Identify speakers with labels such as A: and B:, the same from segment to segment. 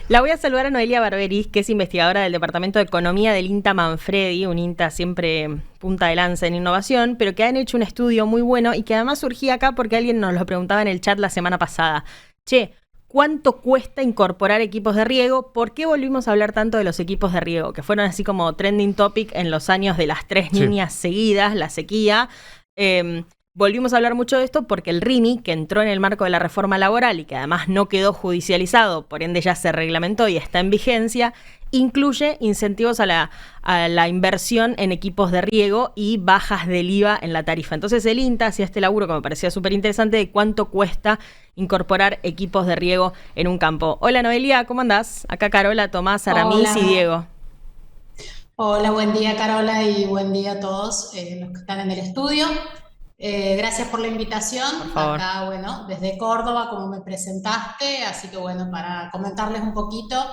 A: La voy a saludar a Noelia Barberis, que es investigadora del Departamento de Economía del INTA Manfredi, un INTA siempre punta de lanza en innovación, pero que han hecho un estudio muy bueno y que además surgía acá porque alguien nos lo preguntaba en el chat la semana pasada. Che, ¿cuánto cuesta incorporar equipos de riego? ¿Por qué volvimos a hablar tanto de los equipos de riego? Que fueron así como trending topic en los años de las tres
B: Sí.
A: niñas seguidas, la sequía. Volvimos a hablar mucho de esto porque el RIMI, que entró en el marco de la reforma laboral y que además no quedó judicializado, por ende ya se reglamentó y está en vigencia, incluye incentivos a la inversión en equipos de riego y bajas del IVA en la tarifa. Entonces el INTA hacía este laburo que me parecía súper interesante de cuánto cuesta incorporar equipos de riego en un campo. Hola Noelia, ¿cómo andás? Acá Carola, Tomás, Aramis y
C: Hola,
A: Diego.
C: hola, buen día Carola y buen día a todos los que están en el estudio. Gracias por la invitación.
A: Por favor.
C: Acá, bueno, desde Córdoba, como me presentaste, así que bueno, para comentarles un poquito,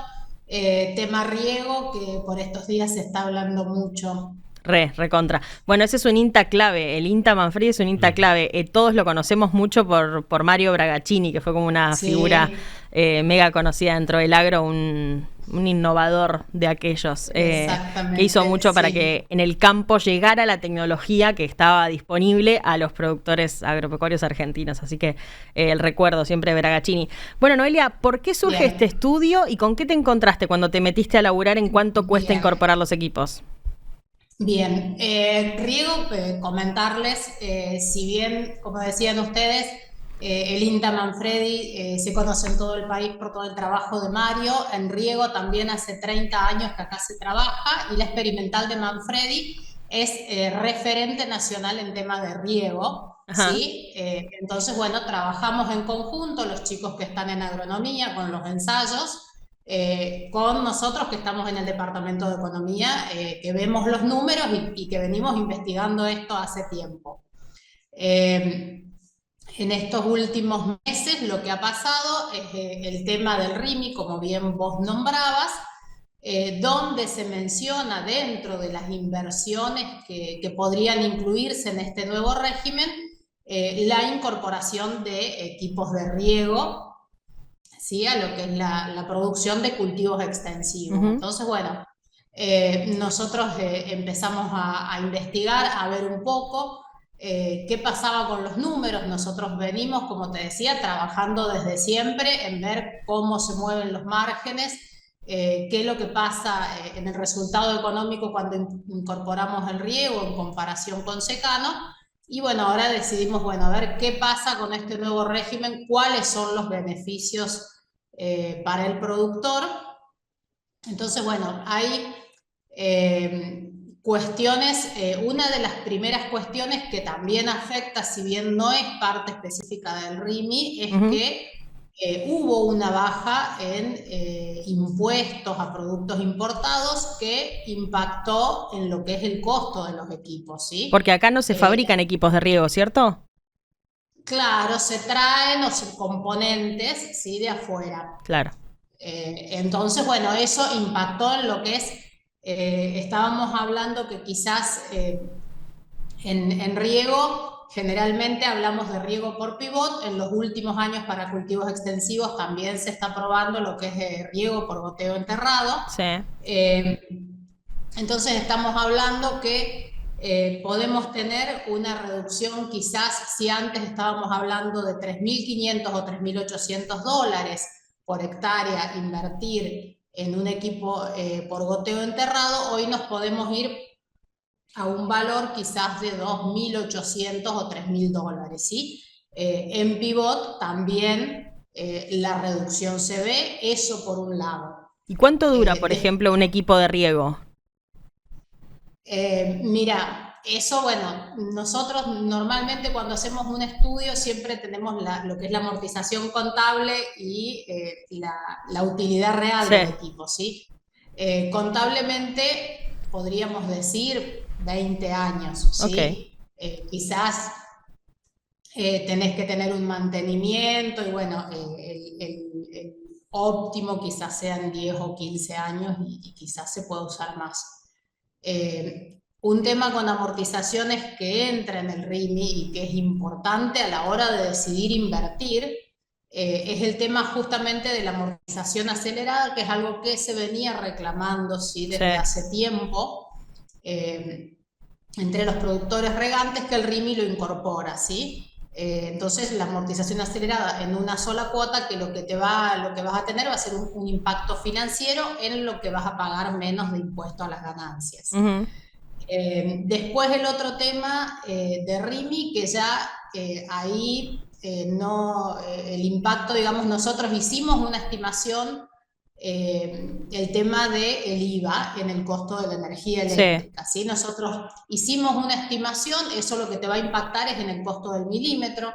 C: tema riego, que por estos días se está hablando mucho.
A: Recontra. Bueno, ese es un INTA clave. El INTA Manfredi es un INTA
B: Mm.
A: clave. Todos lo conocemos mucho por Mario Bragaccini, que fue como una figura
C: Sí,
A: mega conocida dentro del agro, un innovador de aquellos, que hizo
C: exactamente,
A: mucho para
C: sí.
A: que en el campo llegara la tecnología que estaba disponible a los productores agropecuarios argentinos. Así que el recuerdo siempre de Bragaccini. Bueno, Noelia, ¿por qué surge este
C: Bien,
A: estudio y con qué te encontraste cuando te metiste a laburar en cuánto cuesta
C: bien.
A: incorporar los equipos?
C: Bien, riego, comentarles, si bien, como decían ustedes, el INTA Manfredi se conoce en todo el país por todo el trabajo de Mario, en riego también hace 30 años que acá se trabaja y la experimental de Manfredi es referente nacional en tema de riego,
A: Ajá.
C: ¿sí? Entonces, bueno, trabajamos en conjunto los chicos que están en agronomía con los ensayos con nosotros que estamos en el Departamento de Economía, que vemos los números y que venimos investigando esto hace tiempo. Eh, en estos últimos meses lo que ha pasado es el tema del RIMI, como bien vos nombrabas, donde se menciona dentro de las inversiones que podrían incluirse en este nuevo régimen, la incorporación de equipos de riego, ¿sí? A lo que es la producción de cultivos extensivos.
A: Ujú.
C: Entonces, bueno, nosotros empezamos a investigar, a ver un poco qué pasaba con los números. Nosotros venimos, como te decía, trabajando desde siempre en ver cómo se mueven los márgenes, qué es lo que pasa en el resultado económico cuando incorporamos el riego en comparación con secano. Y bueno, ahora decidimos, bueno, a ver qué pasa con este nuevo régimen, cuáles son los beneficios para el productor. Entonces, bueno, hay cuestiones, una de las primeras cuestiones que también afecta, si bien no es parte específica del RIMI, es
A: Ujú.
C: que hubo una baja en impuestos a productos importados que impactó en lo que es el costo de los equipos, ¿sí?
A: Porque acá no se
C: Eh,
A: fabrican equipos de riego, ¿cierto?
C: claro, se traen los componentes, ¿sí? De afuera.
A: Claro.
C: Entonces, bueno, eso impactó en lo que es, estábamos hablando que quizás en riego, generalmente hablamos de riego por pivot, en los últimos años para cultivos extensivos también se está probando lo que es riego por goteo enterrado.
A: Sí.
C: Eh, entonces estamos hablando que podemos tener una reducción, quizás si antes estábamos hablando de 3.500 o $3.800 por hectárea invertir en un equipo por goteo enterrado, hoy nos podemos ir a un valor quizás de 2.800 o $3.000, ¿sí? En pivot también la reducción se ve, eso por un lado.
A: ¿Y cuánto dura, por
C: De,
A: ejemplo, un equipo de riego?
C: Mira, eso, bueno, nosotros normalmente cuando hacemos un estudio siempre tenemos lo que es la amortización contable y la utilidad real
A: Sí.
C: del equipo, ¿sí? Contablemente podríamos decir 20 años,
A: Ok.
C: ¿sí? Quizás tenés que tener un mantenimiento y bueno, el óptimo quizás sean 10 o 15 años y quizás se pueda usar más. Un tema con amortizaciones que entra en el RIMI y que es importante a la hora de decidir invertir es el tema justamente de la amortización acelerada, que es algo que se venía reclamando, ¿sí? Desde hace tiempo entre los productores regantes, que el RIMI lo incorpora, ¿sí? Entonces la amortización acelerada en una sola cuota, que lo que vas a tener va a ser un impacto financiero en lo que vas a pagar menos de impuesto a las ganancias. Después el otro tema de RIMI, que ya ahí no, el impacto, digamos, nosotros hicimos una estimación, el tema del IVA en el costo de la energía eléctrica, ¿sí? Nosotros hicimos una estimación, eso lo que te va a impactar es en el costo del milímetro.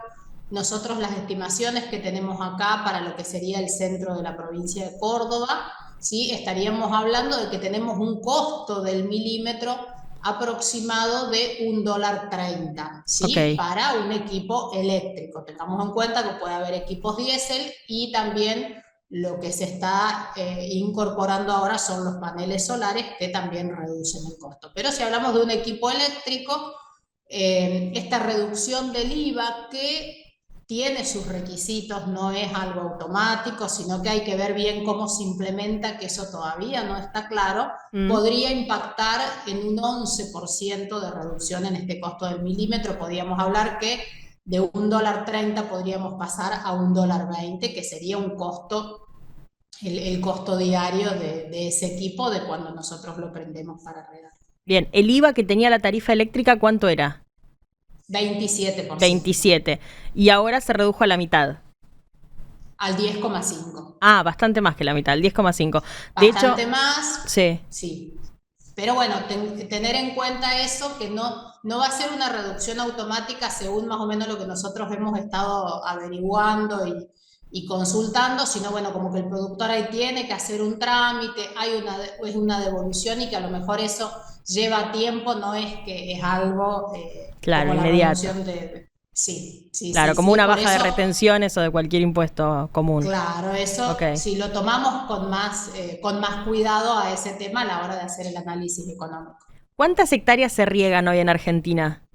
C: Nosotros las estimaciones que tenemos acá para lo que sería el centro de la provincia de Córdoba, ¿sí? Estaríamos hablando de que tenemos un costo del milímetro aproximado de $1.30, ¿sí? Para un equipo eléctrico. Tengamos en cuenta que puede haber equipos diésel, y también lo que se está incorporando ahora son los paneles solares, que también reducen el costo. Pero si hablamos de un equipo eléctrico, esta reducción del IVA, que tiene sus requisitos, no es algo automático, sino que hay que ver bien cómo se implementa, que eso todavía no está claro, podría impactar en un 11% de reducción en este costo del milímetro. Podríamos hablar que de $1.30 podríamos pasar a $1.20, que sería un costo, el costo diario de ese equipo, de cuando nosotros lo prendemos para regar.
A: Bien, ¿el IVA que tenía la tarifa eléctrica cuánto era?
C: 27%.
A: 27. Y ahora se redujo a la mitad.
C: Al 10,5.
A: Ah, bastante más que la mitad, al 10,5.
C: Bastante más.
A: Sí.
C: Sí. Pero bueno, tener en cuenta eso, que no va a ser una reducción automática según más o menos lo que nosotros hemos estado averiguando y consultando, sino bueno, como que el productor ahí tiene que hacer un trámite, es una devolución, y que a lo mejor eso lleva tiempo, no es que es algo
A: claro, inmediato.
C: Sí,
A: claro, como una baja de retenciones o de cualquier impuesto común.
C: Claro, eso si lo tomamos con más cuidado a ese tema a la hora de hacer el análisis económico.
A: ¿Cuántas hectáreas se riegan hoy en Argentina?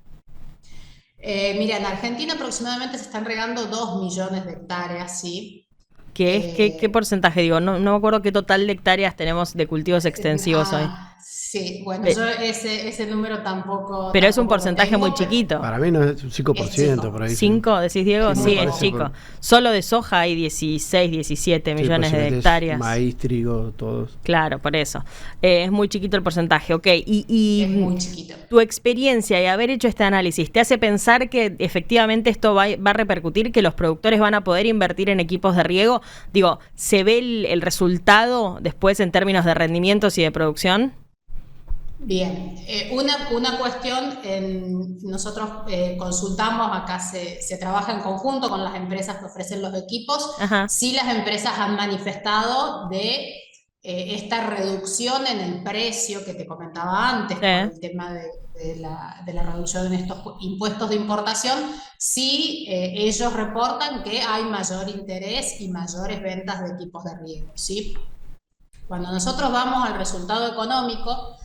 C: Mira, en Argentina aproximadamente se están regando 2 millones de hectáreas, ¿sí?
A: ¿Qué porcentaje? Digo, no me acuerdo qué total de hectáreas tenemos de cultivos extensivos hoy.
C: Sí, bueno, yo ese número tampoco.
A: Pero es un porcentaje muy chiquito.
B: Para mí no es un 5%, por ahí.
A: ¿5, decís, Diego? Sí, es chico. Solo de soja hay 16, 17 millones de hectáreas.
B: Maíz, trigo, todos.
A: Claro, por eso. Es muy chiquito el porcentaje, ok.
C: Es muy chiquito.
A: Tu experiencia y haber hecho este análisis, ¿te hace pensar que efectivamente esto va a repercutir, que los productores van a poder invertir en equipos de riego? Digo, ¿se ve el resultado después en términos de rendimientos y de producción?
C: Bien, una cuestión, nosotros consultamos, acá se trabaja en conjunto con las empresas que ofrecen los equipos. Sí, las empresas han manifestado de esta reducción en el precio que te comentaba antes, por el tema de la reducción en estos impuestos de importación. Sí, ellos reportan que hay mayor interés y mayores ventas de equipos de riego, ¿sí? Cuando nosotros vamos al resultado económico,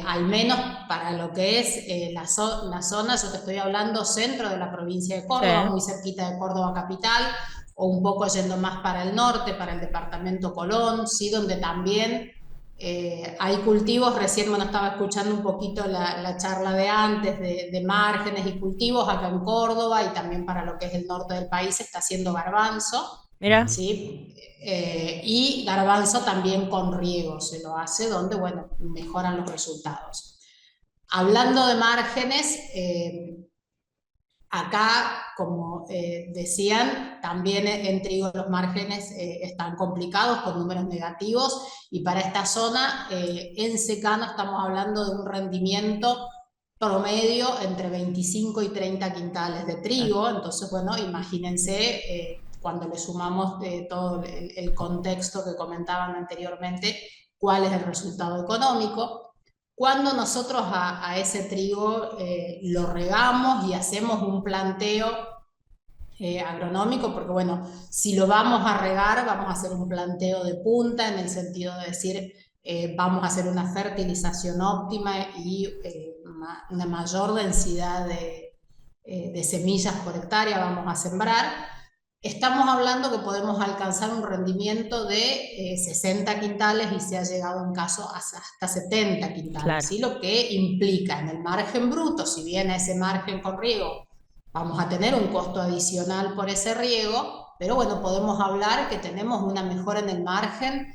C: al menos para lo que es la zona, yo te estoy hablando centro de la provincia de Córdoba, muy cerquita de Córdoba capital, o un poco yendo más para el norte, para el departamento Colón, ¿sí? Donde también hay cultivos. Recién estaba escuchando un poquito la charla de antes de márgenes y cultivos acá en Córdoba, y también para lo que es el norte del país se está haciendo garbanzo.
A: Mira.
C: ¿Sí? Y garbanzo también con riego se lo hace, donde, bueno, mejoran los resultados. Hablando de márgenes, acá, como decían, también en trigo los márgenes están complicados, con números negativos, y para esta zona, en secano, estamos hablando de un rendimiento promedio entre 25 y 30 quintales de trigo. Entonces, bueno, imagínense, cuando le sumamos todo el contexto que comentaban anteriormente, cuál es el resultado económico. Cuando nosotros a ese trigo lo regamos y hacemos un planteo agronómico, porque bueno, si lo vamos a regar, vamos a hacer un planteo de punta, en el sentido de decir, vamos a hacer una fertilización óptima y una mayor densidad de semillas por hectárea vamos a sembrar. estamos hablando que podemos alcanzar un rendimiento de 60 quintales y se ha llegado en caso hasta 70 quintales,
A: Claro.
C: ¿sí? Lo que implica en el margen bruto, si bien ese margen con riego vamos a tener un costo adicional por ese riego, pero bueno, podemos hablar que tenemos una mejora en el margen,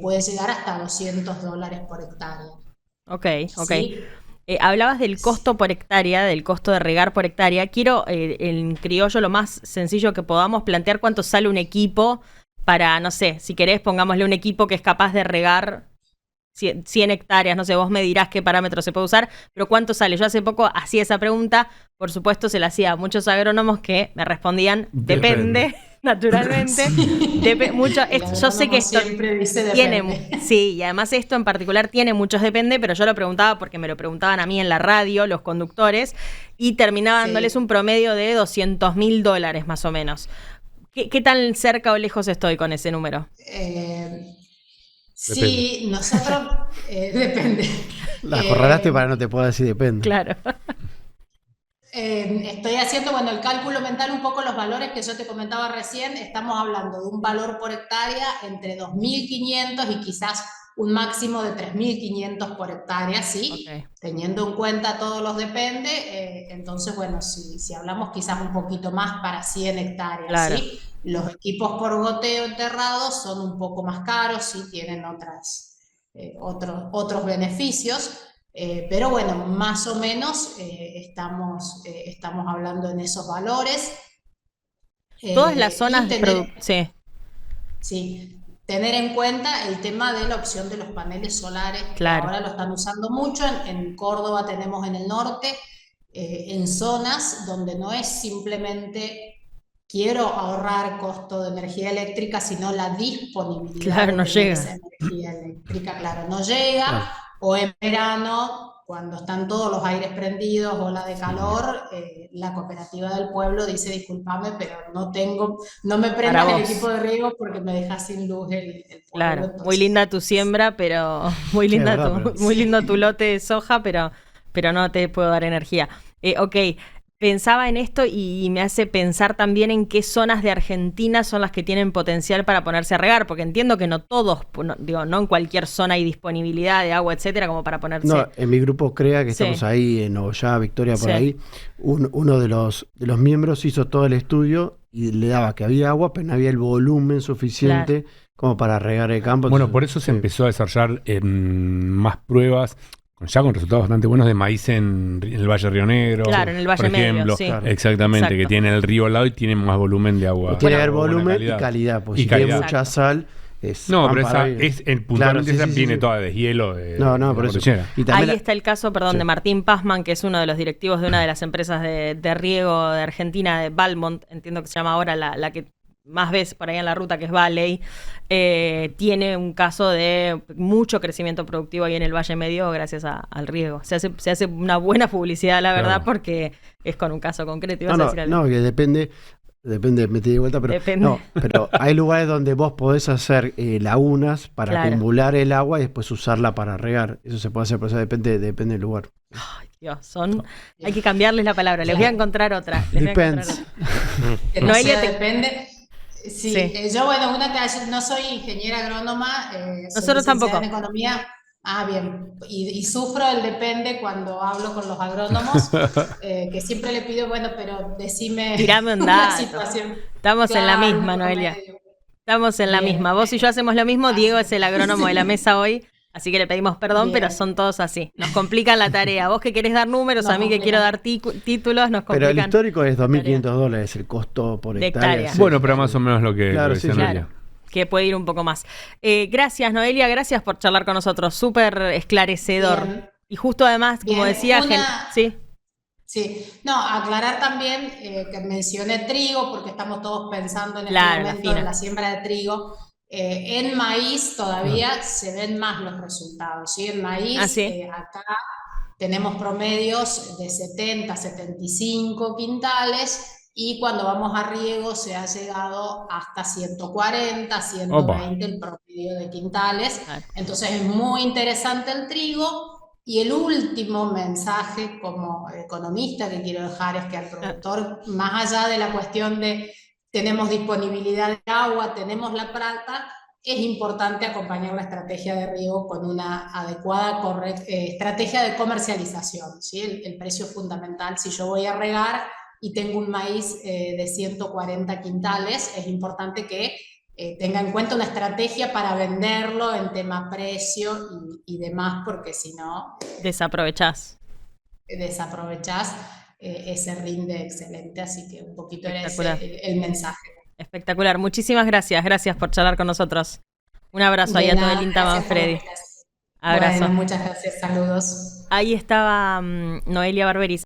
C: puede llegar hasta $200 por hectárea.
A: Ok.
C: ¿Sí?
A: Hablabas del costo por hectárea, del costo de regar por hectárea. Quiero, en criollo, lo más sencillo que podamos, plantear cuánto sale un equipo para, no sé, si querés, pongámosle un equipo que es capaz de regar 100 hectáreas, no sé, vos me dirás qué parámetros se puede usar, pero ¿cuánto sale? Yo hace poco hacía esa pregunta, por supuesto se la hacía a muchos agrónomos que me respondían, depende naturalmente. Yo sé que esto tiene, sí, y además esto en particular tiene muchos depende, pero yo lo preguntaba porque me lo preguntaban a mí en la radio, los conductores, y terminaba dándoles un promedio de $200.000 más o menos. ¿Qué tan cerca o lejos estoy con ese número?
C: Sí, nosotros, depende.
B: La acorralaste para no te puedo decir depende.
A: Claro.
C: Estoy haciendo, bueno, el cálculo mental, un poco los valores que yo te comentaba recién, estamos hablando de un valor por hectárea entre 2.500 y quizás un máximo de 3.500 por hectárea, ¿sí?
A: Okay.
C: Teniendo en cuenta todos los depende, entonces, bueno, si hablamos quizás un poquito más para 100 hectáreas,
A: claro.
C: ¿sí? Los equipos por goteo enterrados son un poco más caros, sí, tienen otros beneficios, pero bueno, más o menos estamos hablando en esos valores.
A: Todas las zonas de producción.
C: Sí, tener en cuenta el tema de la opción de los paneles solares, que ahora lo están usando mucho. En Córdoba tenemos en el norte, en zonas donde no es simplemente quiero ahorrar costo de energía eléctrica, sino la disponibilidad
A: no llega.
C: Esa energía eléctrica, claro, no llega, o en verano, cuando están todos los aires prendidos, ola de calor, la cooperativa del pueblo dice, discúlpame, pero no me prendas el equipo de riego porque me dejas sin luz el pueblo.
A: Claro, entonces, muy linda tu siembra, pero muy lindo tu lote de soja, pero no te puedo dar energía. Ok, pensaba en esto y me hace pensar también en qué zonas de Argentina son las que tienen potencial para ponerse a regar, porque entiendo que no todos, no en cualquier zona hay disponibilidad de agua, etcétera, como para ponerse...
B: No, en mi grupo CREA, que estamos ahí, en Nogoyá, Victoria, por ahí, uno de los miembros hizo todo el estudio y le daba que había agua, pero no había el volumen suficiente como para regar el campo.
D: Bueno, por eso se empezó a desarrollar más pruebas, ya con resultados bastante buenos, de maíz en el Valle Río Negro.
A: Claro, en el Valle
D: por ejemplo,
A: Medio, sí.
D: Exactamente, que tiene el río al lado y tiene más volumen de agua.
B: Tiene que haber volumen y calidad, porque si tiene mucha sal...
D: pero puntualmente esa viene toda de deshielo.
B: No, por eso.
A: Y ahí está el caso, de Martín Pazman, que es uno de los directivos de una de las empresas de riego de Argentina, de Valmont, entiendo que se llama ahora la que más ves por ahí en la ruta, que es Valley. Tiene un caso de mucho crecimiento productivo ahí en el Valle Medio gracias al riego. Se hace una buena publicidad, la verdad, porque es con un caso concreto.
B: Que depende, metí de vuelta, pero hay lugares donde vos podés hacer lagunas para acumular el agua y después usarla para regar. Eso se puede hacer, pero eso depende del lugar.
A: Ay, Dios, hay que cambiarles la palabra. Les voy a encontrar otra.
B: Depends.
C: Noelia, depende. Sí, yo, bueno, no soy ingeniera agrónoma.
A: Nosotros tampoco.
C: En economía. Bien. Y sufro el depende cuando hablo con los agrónomos, que siempre le pido, pero decime.
A: Tirame un dato. Situación. Estamos en la misma, Noelia. Estamos en la misma. Vos y yo hacemos lo mismo. Diego es el agrónomo de la mesa hoy. Así que le pedimos perdón, pero son todos así. Nos complican la tarea. Vos que querés dar números, a mí que quiero dar títulos, nos complican.
B: Pero el histórico es $2.500 el costo por hectárea.
D: Bueno, pero más o menos lo que decía Noelia.
A: Que puede ir un poco más. Gracias, Noelia, gracias por charlar con nosotros. Súper esclarecedor. Bien. Y justo además, como decía...
C: Sí, aclarar también que mencioné trigo, porque estamos todos pensando en el momento de la siembra de trigo. En maíz todavía se ven más los resultados, ¿sí? En maíz, acá tenemos promedios de 70, 75 quintales, y cuando vamos a riego se ha llegado hasta 140, 120 el promedio de quintales. Entonces es muy interesante el trigo. Y el último mensaje como economista que quiero dejar es que al productor, más allá de la cuestión de tenemos disponibilidad de agua, tenemos la plata, es importante acompañar la estrategia de riego con una adecuada estrategia de comercialización, ¿sí? El precio es fundamental. Si yo voy a regar y tengo un maíz de 140 quintales, es importante que tenga en cuenta una estrategia para venderlo en tema precio y demás, porque si no...
A: Desaprovechás.
C: Ese rinde excelente, así que un poquito era ese el mensaje.
A: Espectacular, muchísimas gracias por charlar con nosotros. Un abrazo ahí a todo el INTA Manfredi.
C: Abrazo. Bueno, muchas gracias, saludos.
A: Ahí estaba Noelia Barberis.